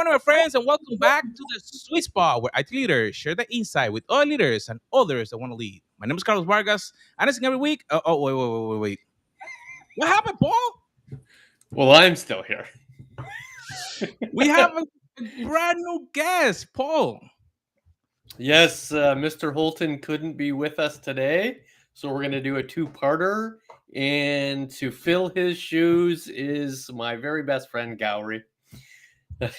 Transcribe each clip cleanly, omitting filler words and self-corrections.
morning, my friends, and welcome back to the Sweet Spot, where IT leaders share the insight with other leaders and others that want to lead. My name is Carlos Vargas, and it's every week. Wait. What happened, Paul? Well, I'm still here. We have a brand new guest, Paul. Yes, Mr. Holton couldn't be with us today, so we're going to do a two-parter. And to fill his shoes is my very best friend, Gowrie.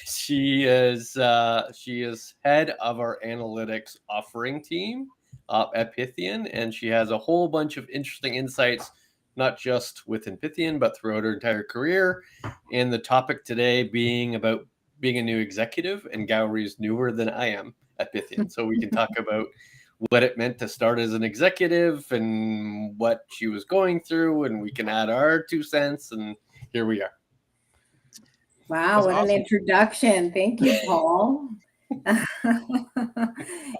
She is head of our analytics offering team at Pythian, and she has a whole bunch of interesting insights, not just within Pythian, but throughout her entire career. And the topic today being about being a new executive, and Gowrie is newer than I am at Pythian. So we can talk about what it meant to start as an executive and what she was going through, and we can add our 2 cents, and here we are. Wow, That's what awesome. an introduction. Thank you, Paul.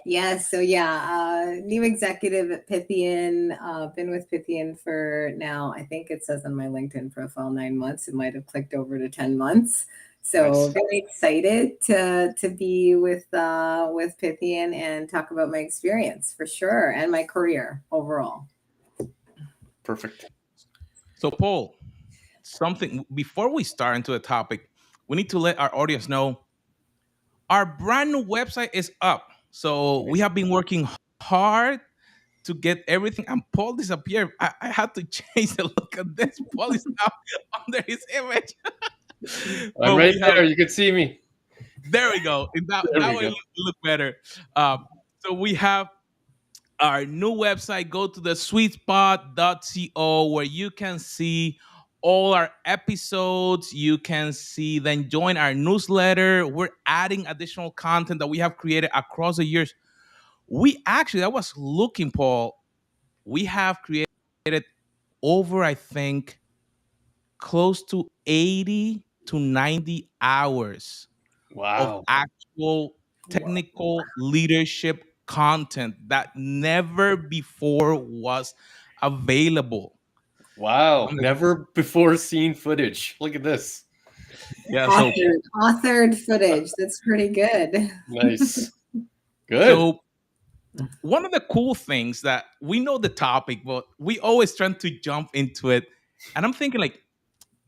Yes, new executive at Pythian. Been with Pythian for now, I think it says on my LinkedIn profile 9 months. It might have clicked over to 10 months. So Nice. very excited to be with Pythian and talk about my experience for sure and my career overall. Perfect. So, Paul, something before we start into the topic, we need to let our audience know our brand new website is up. So we have been working hard to get everything, and Paul disappeared. I had to change the look of this. Paul is now under his image. I'm But right we have- there. You can see me. There we go. And that There we way go. you look better. So we have our new website. Go to the sweetspot.co where you can see all our episodes. You can see, then join our newsletter. We're adding additional content that we have created across the years. I was looking, Paul, we have created over, I think, close to 80 to 90 hours of Wow. actual technical leadership content that never before was available. Wow. Never before seen footage. Look at this. Yeah, so Authored footage. That's pretty good. Nice. Good. so one of the cool things that we know the topic, but we always try to jump into it. And I'm thinking like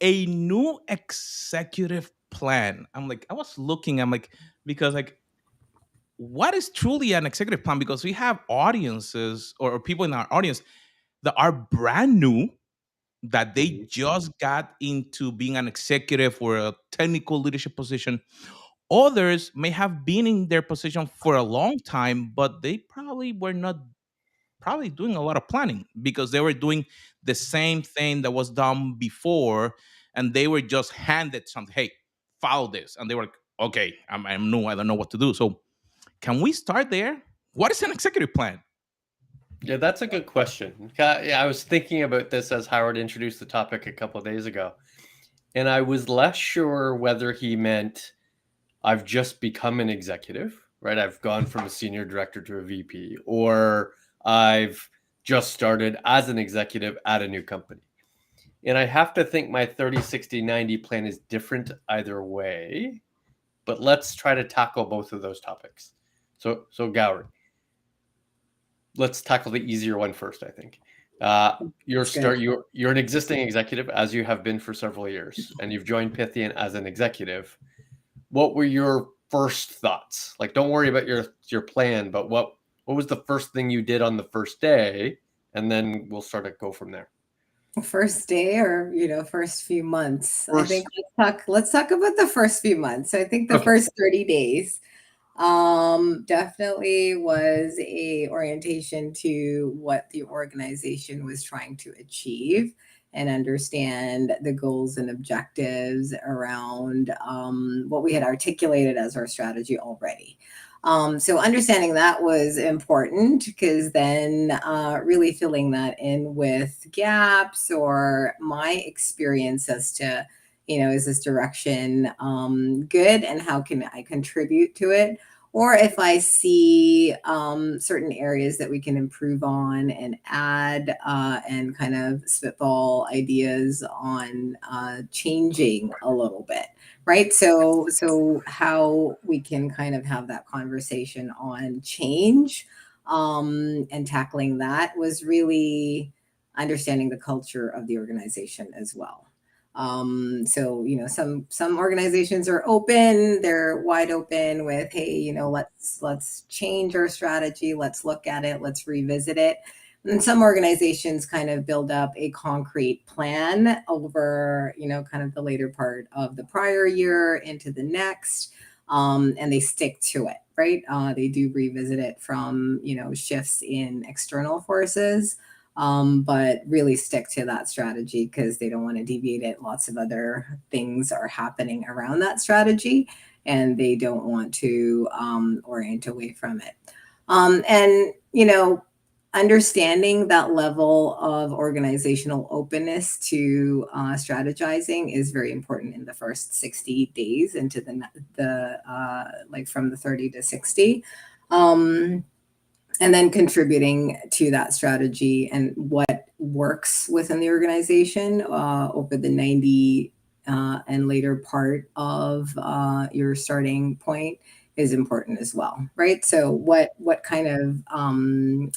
a new executive plan. I was looking, because what is truly an executive plan? Because we have audiences or people in our audience that are brand new, that they just got into being an executive or a technical leadership position. Others may have been in their position for a long time, but they probably were not doing a lot of planning because they were doing the same thing that was done before, and they were just handed something. Hey, follow this, and they were like, okay, I'm new. I don't know what to do. So, can we start there? What is an executive plan? Yeah, that's a good question. Yeah, I was thinking about this as Howard introduced the topic a couple of days ago, and I was less sure whether he meant I've just become an executive, right? I've gone from a senior director to a VP, or I've just started as an executive at a new company. And I have to think my 30, 60, 90 plan is different either way, but let's try to tackle both of those topics. So Gowrie, let's tackle the easier one first, I think. You're an existing executive, as you have been for several years, and you've joined Pythian as an executive. What were your first thoughts? Like, don't worry about your plan, but what was the first thing you did on the first day? And then we'll start to go from there. First day or first few months. I think let's talk about the first few months. So I think the first 30 days definitely was a orientation to what the organization was trying to achieve and understand the goals and objectives around what we had articulated as our strategy already. So understanding that was important, because then really filling that in with gaps or my experience as to, is this direction good, and how can I contribute to it? or if I see certain areas that we can improve on and add and kind of spitball ideas on changing a little bit, right? So how we can kind of have that conversation on change and tackling that was really understanding the culture of the organization as well. So some organizations are open, they're wide open with, hey, let's change our strategy, let's look at it, let's revisit it. And some organizations kind of build up a concrete plan over kind of the later part of the prior year into the next, and they stick to it, right? They do revisit it from shifts in external forces, but really stick to that strategy because they don't want to deviate it. Lots of other things are happening around that strategy, and they don't want to orient away from it. And understanding that level of organizational openness to strategizing is very important in the first 60 days into the like from the 30 to 60. And then contributing to that strategy and what works within the organization over the 90 and later part of your starting point is important as well, right? So what kind of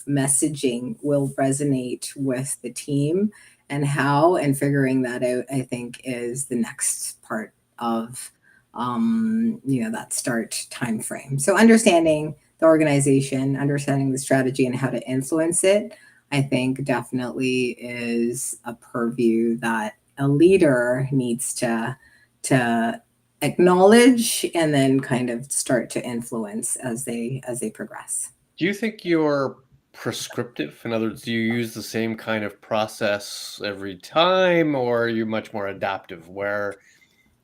messaging will resonate with the team and how, and figuring that out, I think, is the next part of that start time frame. So understanding the organization, understanding the strategy and how to influence it, I think definitely is a purview that a leader needs to acknowledge and then kind of start to influence as they progress. Do you think you're prescriptive? In other words, do you use the same kind of process every time, or are you much more adaptive where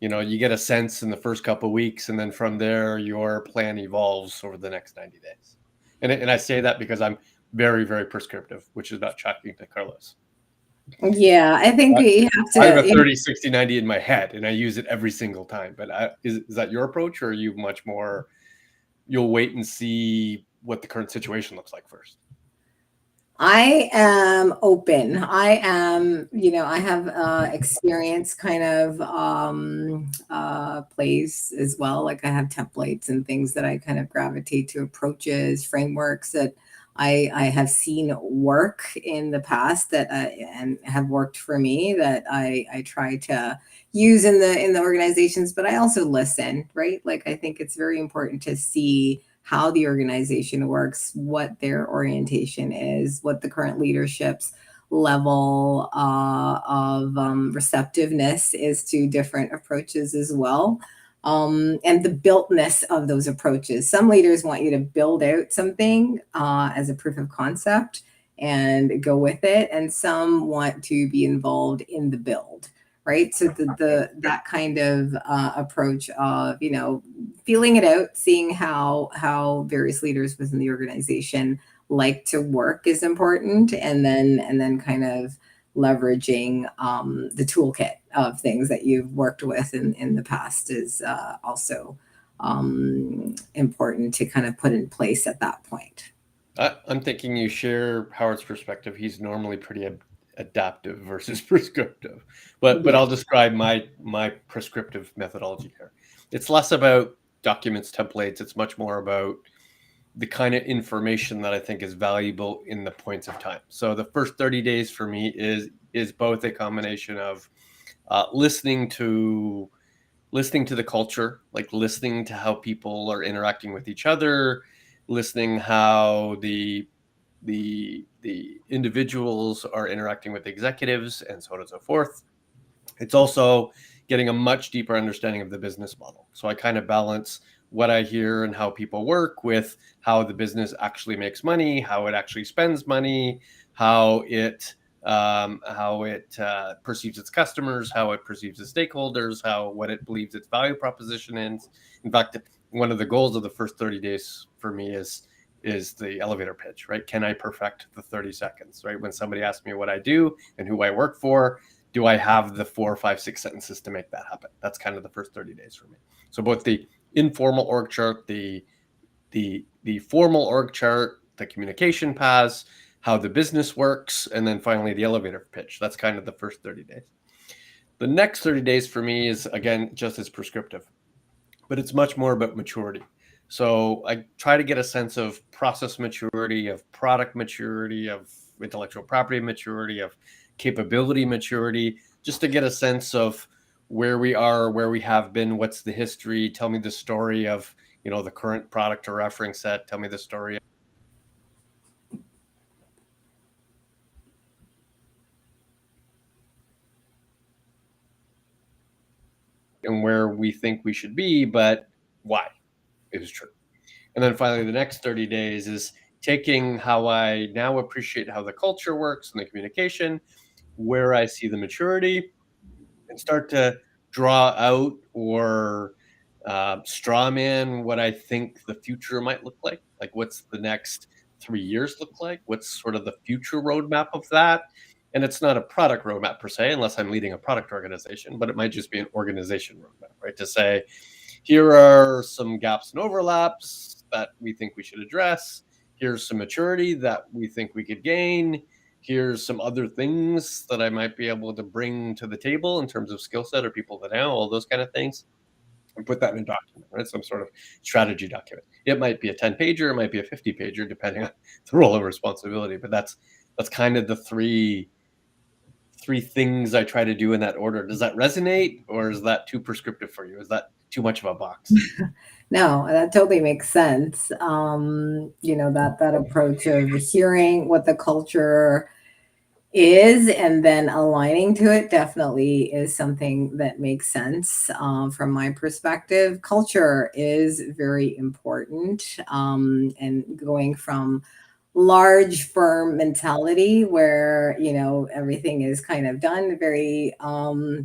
you get a sense in the first couple of weeks, and then from there, your plan evolves over the next 90 days. And I say that because I'm very, very prescriptive, which is not shocking to Carlos. Yeah, I think you have to. I have a 30, 60, 90 in my head, and I use it every single time. But is that your approach, or are you much more, you'll wait and see what the current situation looks like first? I am open. I am, I have experience kind of plays as well. Like I have templates and things that I kind of gravitate to, approaches, frameworks that I have seen work in the past that and have worked for me that I try to use in the organizations. But I also listen, right? Like I think it's very important to see how the organization works, what their orientation is, what the current leadership's level of receptiveness is to different approaches as well, and the builtness of those approaches. Some leaders want you to build out something as a proof of concept and go with it, and some want to be involved in the build. Right, so that kind of approach of feeling it out, seeing how various leaders within the organization like to work is important, and then kind of leveraging the toolkit of things that you've worked with in the past is also important to kind of put in place at that point. I'm thinking you share Howard's perspective. He's normally pretty adaptive versus prescriptive, but I'll describe my prescriptive methodology here. It's less about documents, templates. It's much more about the kind of information that I think is valuable in the points of time. So the first 30 days for me is both a combination of listening to the culture, like listening to how people are interacting with each other, listening how the individuals are interacting with executives, and so on and so forth. It's also getting a much deeper understanding of the business model. So I kind of balance what I hear and how people work with how the business actually makes money, how it actually spends money, how it perceives its customers, how it perceives its stakeholders, what it believes its value proposition is. In fact, one of the goals of the first 30 days for me is the elevator pitch, right? Can I perfect the 30 seconds, right? When somebody asks me what I do and who I work for, do I have the 4, 5, 6 sentences to make that happen? That's kind of the first 30 days for me. So both the informal org chart, the the formal org chart, the communication paths, how the business works, and then finally the elevator pitch. That's kind of the first 30 days. The next 30 days for me is, again, just as prescriptive, but it's much more about maturity. So I try to get a sense of process maturity, of product maturity, of intellectual property maturity, of capability maturity, just to get a sense of where we are, where we have been, what's the history. Tell me the story of, the current product or reference set. Tell me the story and where we think we should be, but why it is true. And then finally, the next 30 days is taking how I now appreciate how the culture works and the communication, where I see the maturity, and start to draw out or straw man what I think the future might look like. Like, what's the next 3 years look like? What's sort of the future roadmap of that? And it's not a product roadmap per se, unless I'm leading a product organization, but it might just be an organization roadmap, right? To say, here are some gaps and overlaps that we think we should address. Here's some maturity that we think we could gain. Here's some other things that I might be able to bring to the table in terms of skill set or people that know, all those kind of things, and put that in a document, right? Some sort of strategy document. It might be a 10-pager, it might be a 50-pager, depending on the role of responsibility. But that's kind of the three things I try to do in that order. Does that resonate, or is that too prescriptive for you? Is that too much of a box? No, that totally makes sense. That approach of hearing what the culture is and then aligning to it definitely is something that makes sense from my perspective. Culture is very important, and going from large firm mentality where everything is kind of done very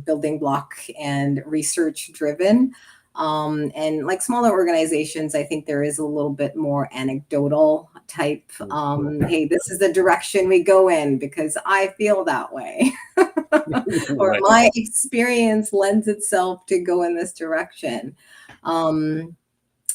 building block and research driven, and like smaller organizations, I think there is a little bit more anecdotal type, hey, this is the direction we go in because I feel that way. Or Right. my experience lends itself to go in this direction,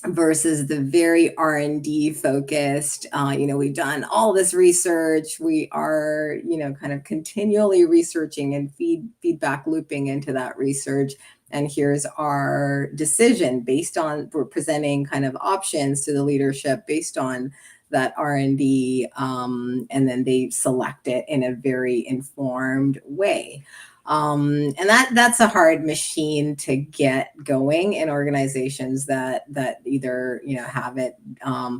versus the very R&D focused. We've done all this research, we are kind of continually researching and feedback looping into that research, and here's our decision based on, we're presenting kind of options to the leadership based on that R&D, and then they select it in a very informed way. And that's a hard machine to get going in organizations that either have it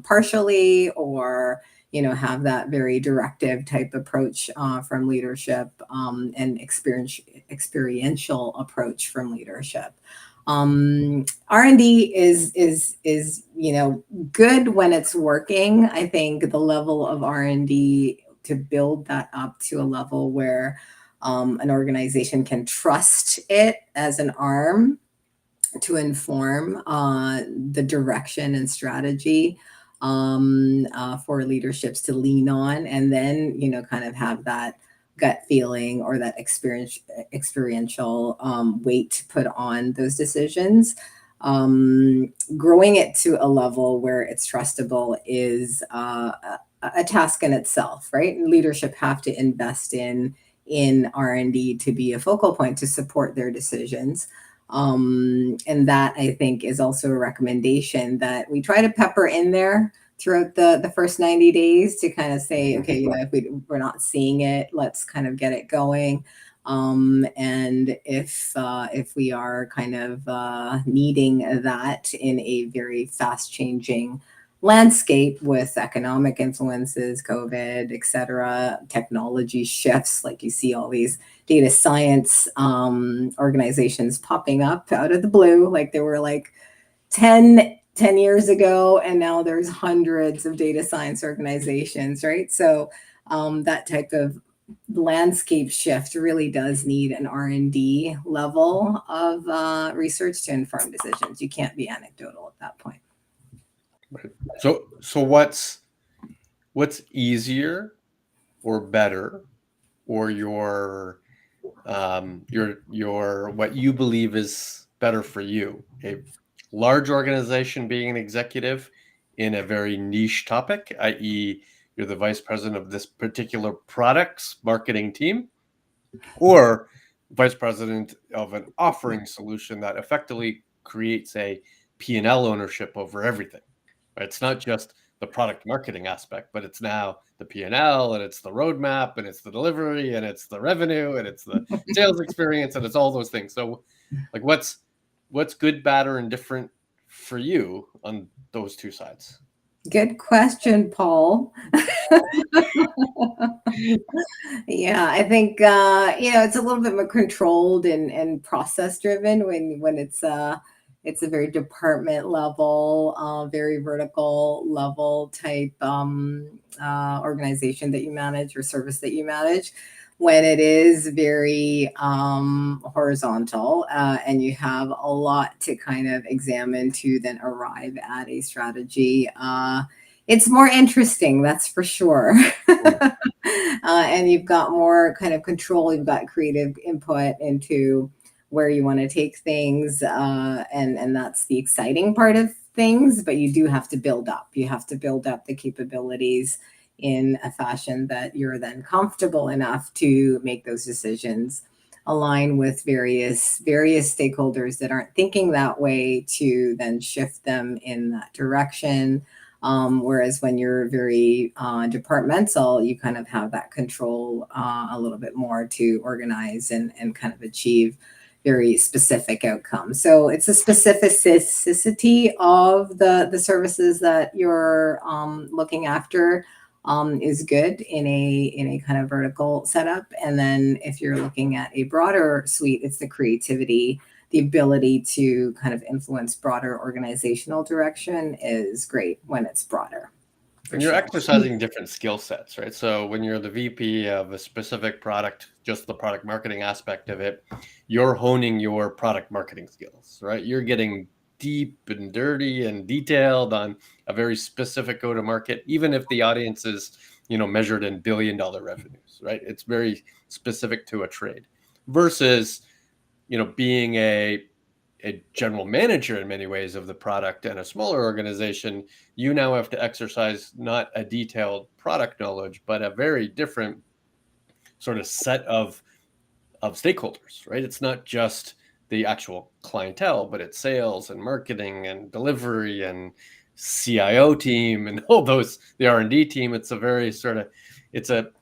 partially, or have that very directive type approach from leadership, and experiential approach from leadership. R&D is good when it's working. I think the level of R&D, to build that up to a level where an organization can trust it as an arm to inform the direction and strategy for leaderships to lean on, and then kind of have that gut feeling or that experiential weight put on those decisions. Growing it to a level where it's trustable is a task in itself, right? And leadership have to invest in R&D to be a focal point to support their decisions. And that, I think, is also a recommendation that we try to pepper in there throughout the first 90 days to kind of say, okay, if we're not seeing it, let's kind of get it going. And if we are kind of needing that in a very fast changing landscape with economic influences, COVID, et cetera, technology shifts, like you see all these data science organizations popping up out of the blue, like there were like 10 years ago, and now there's hundreds of data science organizations, right? So that type of landscape shift really does need an R&D level of research to inform decisions. You can't be anecdotal at that point. Right. So what's easier or better, or your what you believe is better for you? A large organization being an executive in a very niche topic, i.e., you're the vice president of this particular product's marketing team, or vice president of an offering solution that effectively creates a P&L ownership over everything. Right? It's not just the product marketing aspect, but it's now the P&L, and it's the roadmap, and it's the delivery, and it's the revenue, and it's the sales experience, and it's all those things. So, like, what's good, bad, or indifferent for you on those two sides? Good question, Paul. Yeah, I think it's a little bit more controlled and process driven when it's a very department level, very vertical level type organization that you manage or service that you manage. When it is very horizontal and you have a lot to kind of examine to then arrive at a strategy, it's more interesting, that's for sure. And you've got more kind of control, you've got creative input into where you want to take things, and that's the exciting part of things. But you do have to build up. You have to build up the capabilities in a fashion that you're then comfortable enough to make those decisions, align with various stakeholders that aren't thinking that way to then shift them in that direction. Whereas when you're very departmental, you kind of have that control a little bit more to organize and kind of achieve very specific outcomes. So it's a specificity of the services that you're looking after is good in a kind of vertical setup. And then if you're looking at a broader suite, it's the creativity, the ability to kind of influence broader organizational direction is great when it's broader. And you're exercising different skill sets, right? So when you're the VP of a specific product, just the product marketing aspect of it, you're honing your product marketing skills, right? You're getting deep and dirty and detailed on a very specific go-to-market, even if the audience is, measured in billion-dollar revenues, right? It's very specific to a trade versus, being a general manager in many ways of the product and a smaller organization, you now have to exercise not a detailed product knowledge, but a very different sort of set of stakeholders, right? It's not just the actual clientele, but it's sales and marketing and delivery and CIO team and all those, the R&D team. It's a very sort of, it's a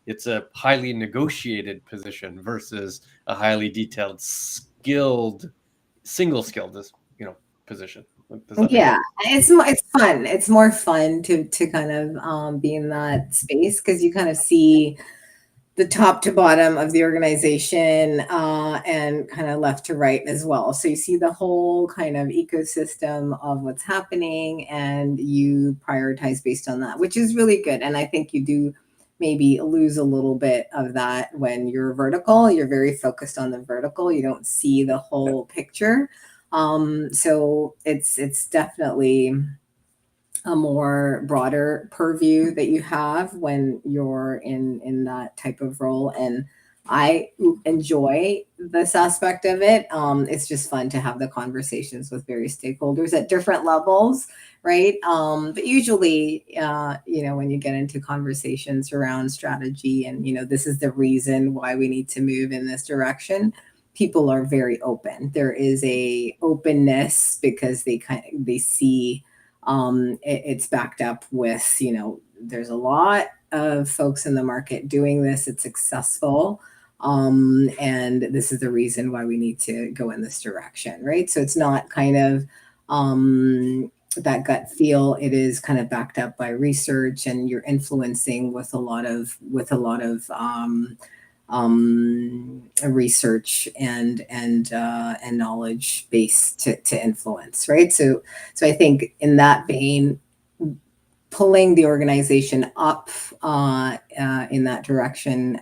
highly negotiated position versus a highly detailed, skilled, single skilled, position. Yeah, it's fun. It's more fun to kind of be in that space because you kind of see the top to bottom of the organization and kind of left to right as well. So you see the whole kind of ecosystem of what's happening and you prioritize based on that, which is really good. And I think you do maybe lose a little bit of that when you're vertical. You're very focused on the vertical. You don't see the whole picture. So it's definitely a more broader purview that you have when you're in that type of role. And I enjoy this aspect of it. It's just fun to have the conversations with various stakeholders at different levels, right? But usually, when you get into conversations around strategy and, this is the reason why we need to move in this direction, people are very open. There is a openness because they see it's backed up with, there's a lot of folks in the market doing this. It's successful. And this is the reason why we need to go in this direction, right? So it's not kind of that gut feel. It is kind of backed up by research, and you're influencing with a lot of research and knowledge base to influence, right? So I think in that vein, pulling the organization up in that direction,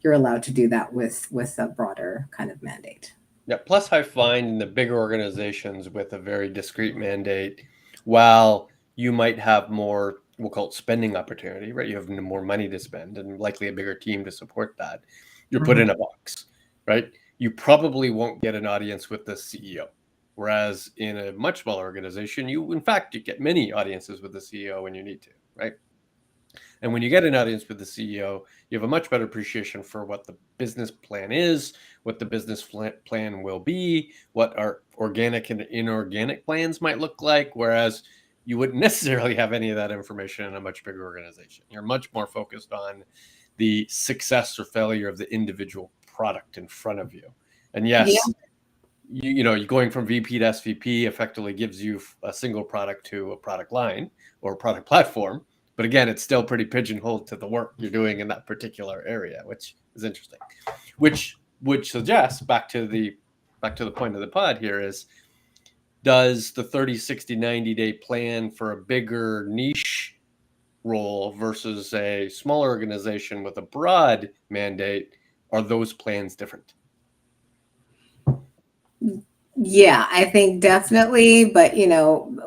you're allowed to do that with a broader kind of mandate. Yeah. Plus, I find in the bigger organizations with a very discrete mandate, while you might have more, we'll call it spending opportunity, right? You have more money to spend and likely a bigger team to support that. You're put in a box, right? You probably won't get an audience with the CEO, Whereas in a much smaller organization, you get many audiences with the CEO when you need to, right? And when you get an audience with the CEO, you have a much better appreciation for what the business plan is, what the business plan will be, what our organic and inorganic plans might look like. Whereas you wouldn't necessarily have any of that information in a much bigger organization. You're much more focused on the success or failure of the individual product in front of you. And yes, you going from VP to SVP effectively gives you a single product to a product line or a product platform. But again, it's still pretty pigeonholed to the work you're doing in that particular area, which is interesting. Which suggests back to the point of the pod here is, does the 30, 60, 90-day plan for a bigger niche role versus a smaller organization with a broad mandate, are those plans different? Yeah, I think definitely, but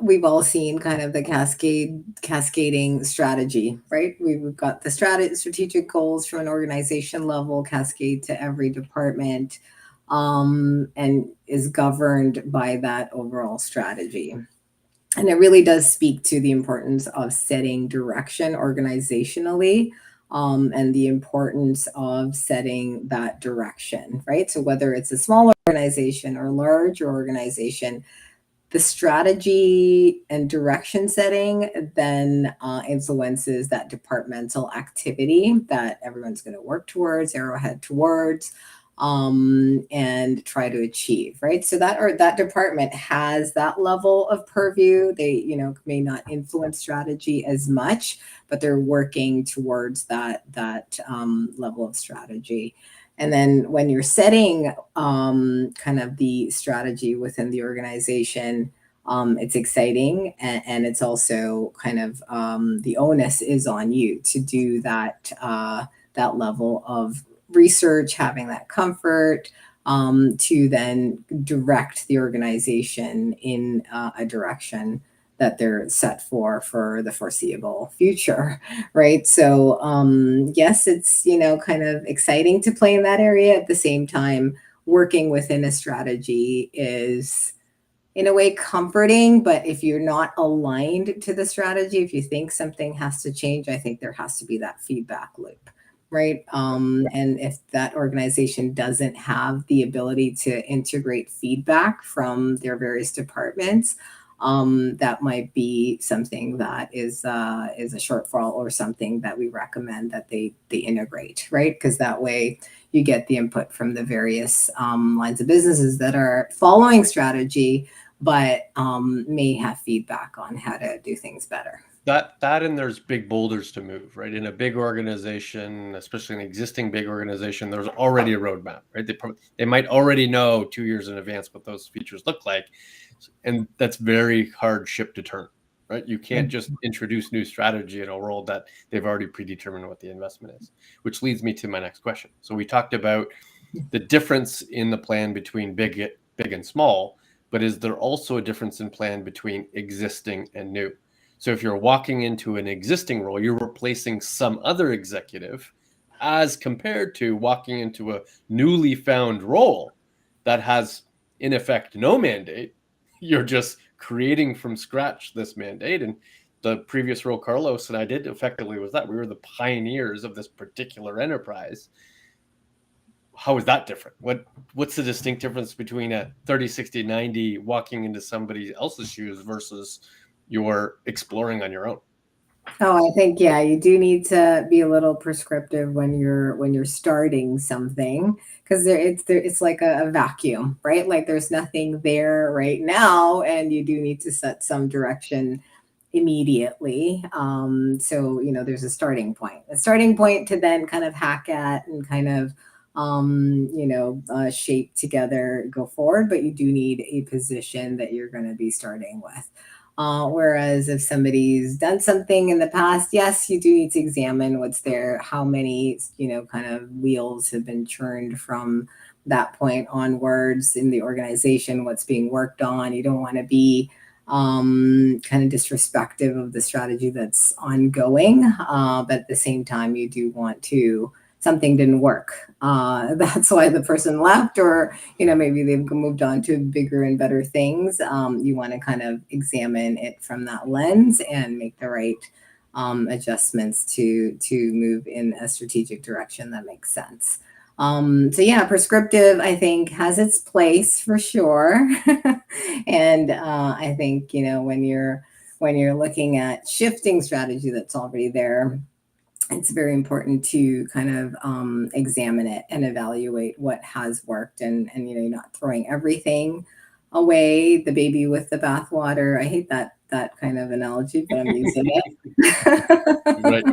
we've all seen kind of the cascading strategy, right? We've got the strategic goals from an organization level, cascade to every department, and is governed by that overall strategy. And it really does speak to the importance of setting direction organizationally, and the importance of setting that direction, right? So whether it's a small organization or larger organization, the strategy and direction setting then influences that departmental activity that everyone's going to work towards, arrowhead towards, and try to achieve, right? So that department has that level of purview. They may not influence strategy as much, but they're working towards that level of strategy. And then when you're setting kind of the strategy within the organization, it's exciting, and it's also kind of the onus is on you to do that level of research, having that comfort, to then direct the organization in a direction that they're set for the foreseeable future, right? So yes, it's kind of exciting to play in that area. At the same time, working within a strategy is in a way comforting, but if you're not aligned to the strategy, if you think something has to change, I think there has to be that feedback loop, right? And if that organization doesn't have the ability to integrate feedback from their various departments, that might be something that is a shortfall, or something that we recommend that they integrate, right? Because that way you get the input from the various lines of businesses that are following strategy, but may have feedback on how to do things better. That and there's big boulders to move, right? In a big organization, especially an existing big organization, there's already a roadmap, right? They might already know 2 years in advance what those features look like, and that's very hard ship to turn, right? You can't just introduce new strategy in a world that they've already predetermined what the investment is, which leads me to my next question. So we talked about the difference in the plan between big and small, but is there also a difference in plan between existing and new? So if you're walking into an existing role, you're replacing some other executive, as compared to walking into a newly found role that has, in effect, no mandate. You're just creating from scratch this mandate. And the previous role Carlos and I did effectively was that we were the pioneers of this particular enterprise. How is that different? What's the distinct difference between a 30, 60, 90 walking into somebody else's shoes versus you're exploring on your own? Oh, I think, yeah, you do need to be a little prescriptive when you're starting something, because it's like a vacuum, right? Like there's nothing there right now, and you do need to set some direction immediately. So there's a starting point to then kind of hack at and kind of shape together, go forward. But you do need a position that you're going to be starting with. Whereas if somebody's done something in the past, yes, you do need to examine what's there, how many, kind of wheels have been churned from that point onwards in the organization, what's being worked on. You don't want to be kind of disrespectful of the strategy that's ongoing. But at the same time, you do want to something didn't work. That's why the person left, or maybe they've moved on to bigger and better things. You want to kind of examine it from that lens and make the right adjustments to move in a strategic direction that makes sense. So yeah, prescriptive, I think, has its place for sure. And I think, when you're looking at shifting strategy that's already there, it's very important to kind of examine it and evaluate what has worked, and you're not throwing everything away, the baby with the bathwater. I hate that kind of analogy, but I'm using Right.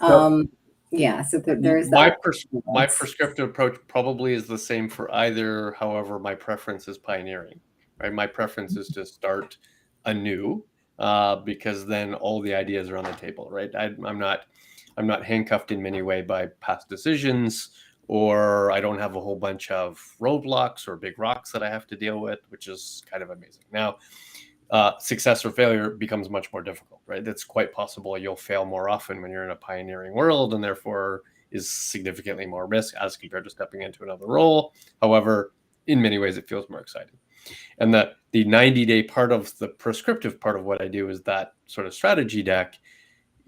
it. Yeah, so there's my that. my prescriptive approach probably is the same for either. However, my preference is pioneering. Right, my preference is to start anew, because then all the ideas are on the table. Right, I'm not handcuffed in many way by past decisions, or I don't have a whole bunch of roadblocks or big rocks that I have to deal with, which is kind of amazing. Now, success or failure becomes much more difficult, right? It's quite possible you'll fail more often when you're in a pioneering world, and therefore is significantly more risk as compared to stepping into another role. However, in many ways, it feels more exciting. And the 90-day part of the prescriptive part of what I do is that sort of strategy deck.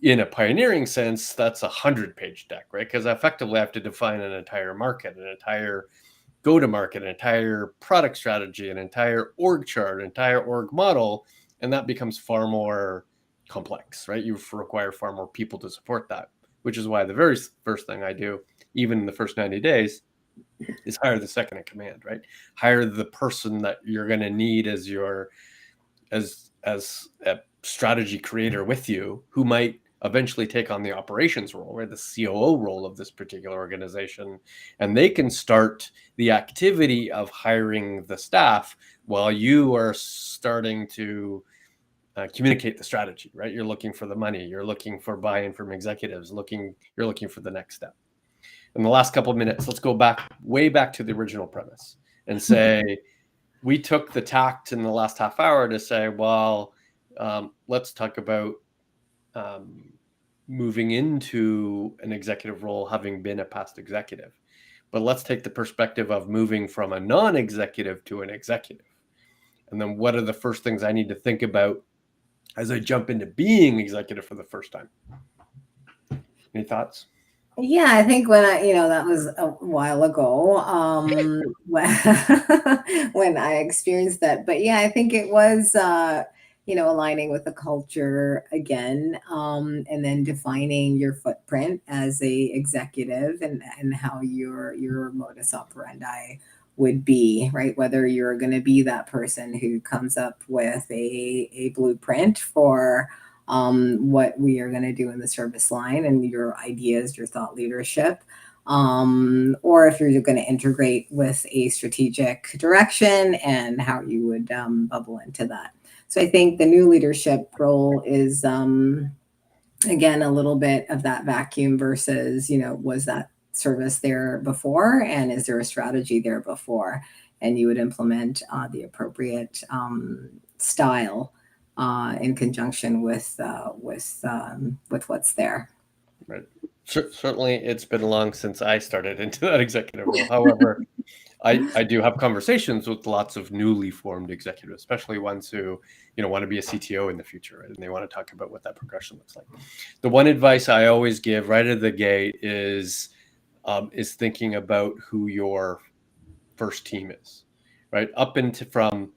In a pioneering sense, that's a 100-page deck, right? Because effectively I have to define an entire market, an entire go-to-market, an entire product strategy, an entire org chart, an entire org model, and that becomes far more complex, right? You require far more people to support that, which is why the very first thing I do, even in the first 90 days, is hire the second in command, right? Hire the person that you're going to need as a strategy creator with you, who might eventually take on the operations role, right? The COO role of this particular organization. And they can start the activity of hiring the staff while you are starting to communicate the strategy, right? You're looking for the money, you're looking for buy-in from executives, you're looking for the next step. In the last couple of minutes, let's go way back to the original premise and say, we took the tact in the last half hour to say, well, let's talk about moving into an executive role, having been a past executive. But let's take the perspective of moving from a non-executive to an executive. And then what are the first things I need to think about as I jump into being executive for the first time? Any thoughts? Yeah, I think when that was a while ago, when I experienced that. But yeah, I think it was, aligning with the culture again, and then defining your footprint as a executive, and how your modus operandi would be, right? Whether you're going to be that person who comes up with a blueprint for what we are going to do in the service line, and your ideas, your thought leadership, or if you're going to integrate with a strategic direction and how you would bubble into that. So I think the new leadership role is, again, a little bit of that vacuum versus, was that service there before, and is there a strategy there before? And you would implement the appropriate style in conjunction with what's there. Right. Certainly, it's been long since I started into that executive role. However, I do have conversations with lots of newly formed executives, especially ones who want to be a CTO in the future, right? And they want to talk about what that progression looks like. The one advice I always give right at the gate is thinking about who your first team is, right? Up into from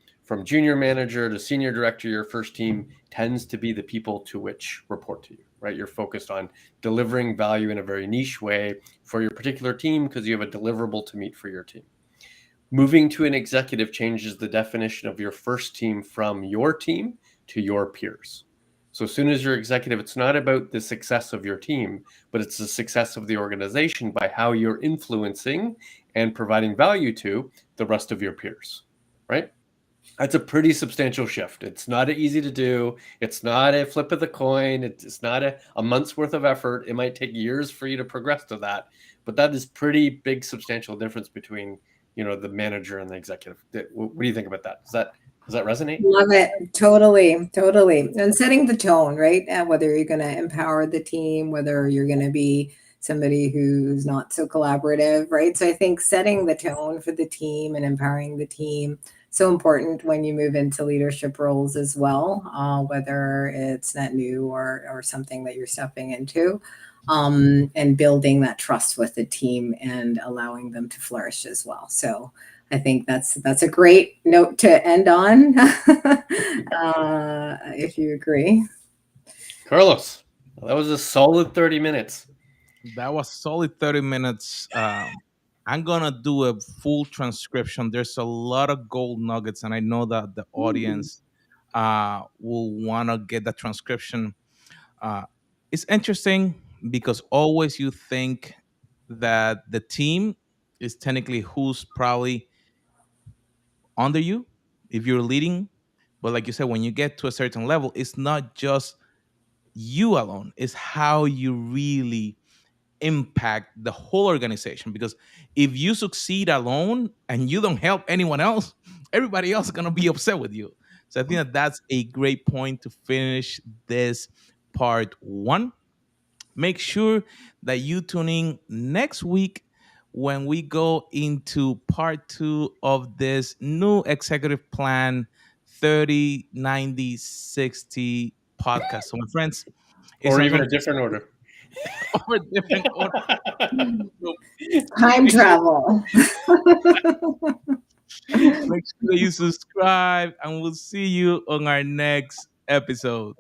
junior manager to senior director, your first team tends to be the people to which report to you, right? You're focused on delivering value in a very niche way for your particular team because you have a deliverable to meet for your team. Moving to an executive changes the definition of your first team from your team to your peers. So as soon as you're executive, it's not about the success of your team, but it's the success of the organization by how you're influencing and providing value to the rest of your peers, right? That's a pretty substantial shift. It's not easy to do. It's not a flip of the coin. It's not a month's worth of effort. It might take years for you to progress to that, but that is pretty big, substantial difference between the manager and the executive. What do you think about that? Does that resonate? Love it. Totally. And setting the tone, right? Whether you're going to empower the team, whether you're going to be somebody who's not so collaborative, right? So I think setting the tone for the team and empowering the team so important when you move into leadership roles as well, whether it's net new or something that you're stepping into, and building that trust with the team and allowing them to flourish as well. So I think that's a great note to end on, if you agree. Carlos, that was a solid 30 minutes. That was solid 30 minutes. I'm gonna do a full transcription. There's a lot of gold nuggets, and I know that the Ooh. audience will wanna get the transcription. Uh, it's interesting because always you think that the team is technically who's probably under you if you're leading. But like you said, when you get to a certain level, it's not just you alone, it's how you really impact the whole organization. Because if you succeed alone and you don't help anyone else, everybody else is going to be upset with you. So I think that that's a great point to finish this part one. Make sure that you tune in next week when we go into part two of this new executive plan 30, 90, 60 podcast. So, my friends, it's Or an even honor a different order. over different order. So Time make sure, travel. make sure that you subscribe, and we'll see you on our next episode.